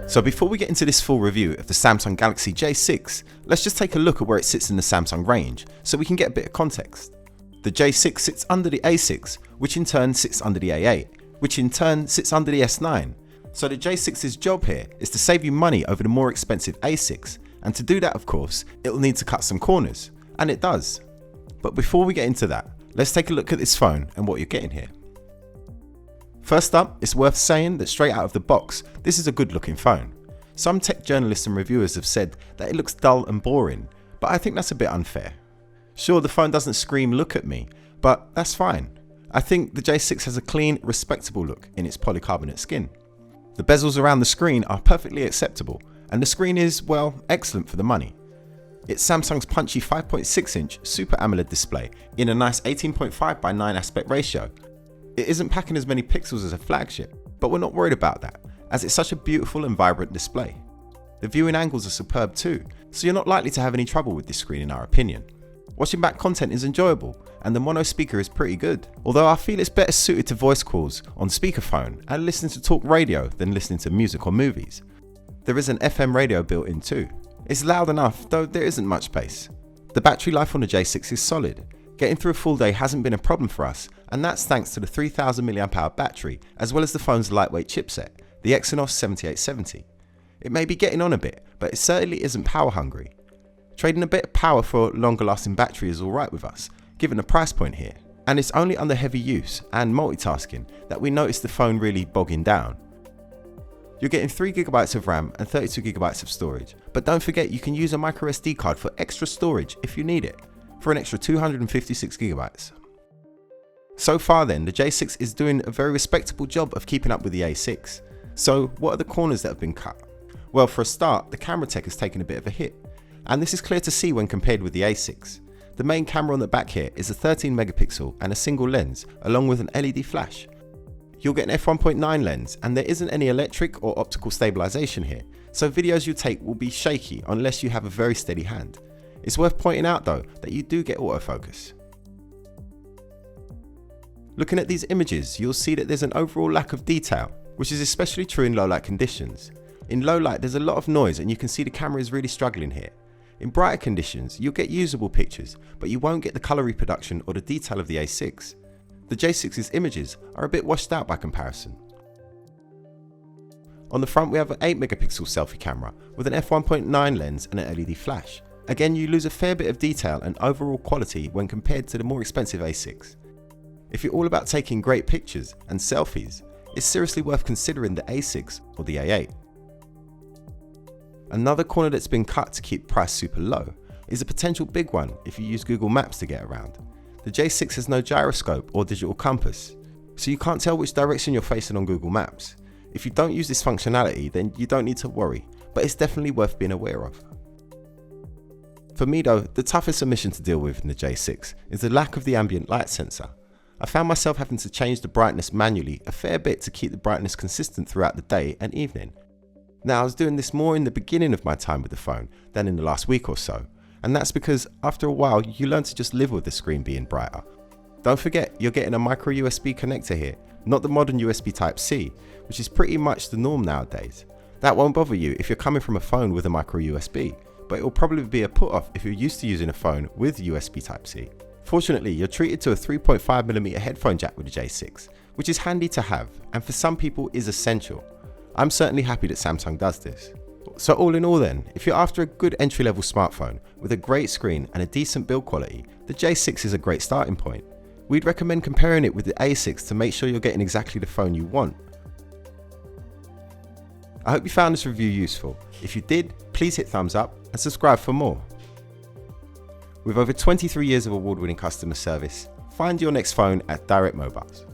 So before we get into this full review of the Samsung Galaxy J6, let's just take a look at where it sits in the Samsung range so we can get a bit of context. The J6 sits under the A6, which in turn sits under the A8, which in turn sits under the S9. So the J6's job here is to save you money over the more expensive A6, and to do that, of course, it'll need to cut some corners, and it does. But before we get into that, let's take a look at this phone and what you're getting here. First up, it's worth saying that straight out of the box, this is a good looking phone. Some tech journalists and reviewers have said that it looks dull and boring, but I think that's a bit unfair. Sure, the phone doesn't scream "look at me," but that's fine. I think the J6 has a clean, respectable look in its polycarbonate skin. The bezels around the screen are perfectly acceptable, and the screen is, well, excellent for the money. It's Samsung's punchy 5.6-inch Super AMOLED display in a nice 18.5:9 aspect ratio. It isn't packing as many pixels as a flagship, but we're not worried about that, as it's such a beautiful and vibrant display. The viewing angles are superb too, so you're not likely to have any trouble with this screen in our opinion. Watching back content is enjoyable, and the mono speaker is pretty good, although I feel it's better suited to voice calls on speakerphone and listening to talk radio than listening to music or movies. There is an FM radio built in too. It's loud enough, though there isn't much bass. The battery life on the J6 is solid. Getting through a full day hasn't been a problem for us, and that's thanks to the 3000 mAh battery, as well as the phone's lightweight chipset, the Exynos 7870. It may be getting on a bit, but it certainly isn't power hungry. Trading a bit of power for longer lasting battery is alright with us, given the price point here, and it's only under heavy use and multitasking that we notice the phone really bogging down. You're getting 3GB of RAM and 32GB of storage, but don't forget you can use a microSD card for extra storage if you need it, for an extra 256GB. So far then, the J6 is doing a very respectable job of keeping up with the A6. So what are the corners that have been cut? Well, for a start, the camera tech has taken a bit of a hit, and this is clear to see when compared with the A6. The main camera on the back here is a 13 megapixel and a single lens, along with an LED flash. You'll get an f1.9 lens, and there isn't any electric or optical stabilization here, so videos you take will be shaky unless you have a very steady hand. It's worth pointing out though that you do get autofocus. Looking at these images, you'll see that there's an overall lack of detail, which is especially true in low light conditions. In low light there's a lot of noise and you can see the camera is really struggling here. In brighter conditions you'll get usable pictures, but you won't get the colour reproduction or the detail of the A6. The J6's images are a bit washed out by comparison. On the front we have an 8 megapixel selfie camera with an f1.9 lens and an LED flash. Again, you lose a fair bit of detail and overall quality when compared to the more expensive A6. If you're all about taking great pictures and selfies, it's seriously worth considering the A6 or the A8. Another corner that's been cut to keep price super low is a potential big one if you use Google Maps to get around. The J6 has no gyroscope or digital compass, so you can't tell which direction you're facing on Google Maps. If you don't use this functionality, then you don't need to worry, but it's definitely worth being aware of. For me though, the toughest omission to deal with in the J6 is the lack of the ambient light sensor. I found myself having to change the brightness manually a fair bit to keep the brightness consistent throughout the day and evening. Now I was doing this more in the beginning of my time with the phone than in the last week or so, and that's because after a while you learn to just live with the screen being brighter. Don't forget you're getting a micro USB connector here, not the modern USB Type-C, which is pretty much the norm nowadays. That won't bother you if you're coming from a phone with a micro USB, but it will probably be a put off if you're used to using a phone with USB Type-C. Fortunately, you're treated to a 3.5mm headphone jack with the J6, which is handy to have and for some people is essential. I'm certainly happy that Samsung does this. So all in all then, if you're after a good entry-level smartphone with a great screen and a decent build quality, the J6 is a great starting point. We'd recommend comparing it with the A6 to make sure you're getting exactly the phone you want. I hope you found this review useful. If you did, please hit thumbs up and subscribe for more. With over 23 years of award-winning customer service, find your next phone at Direct Mobiles.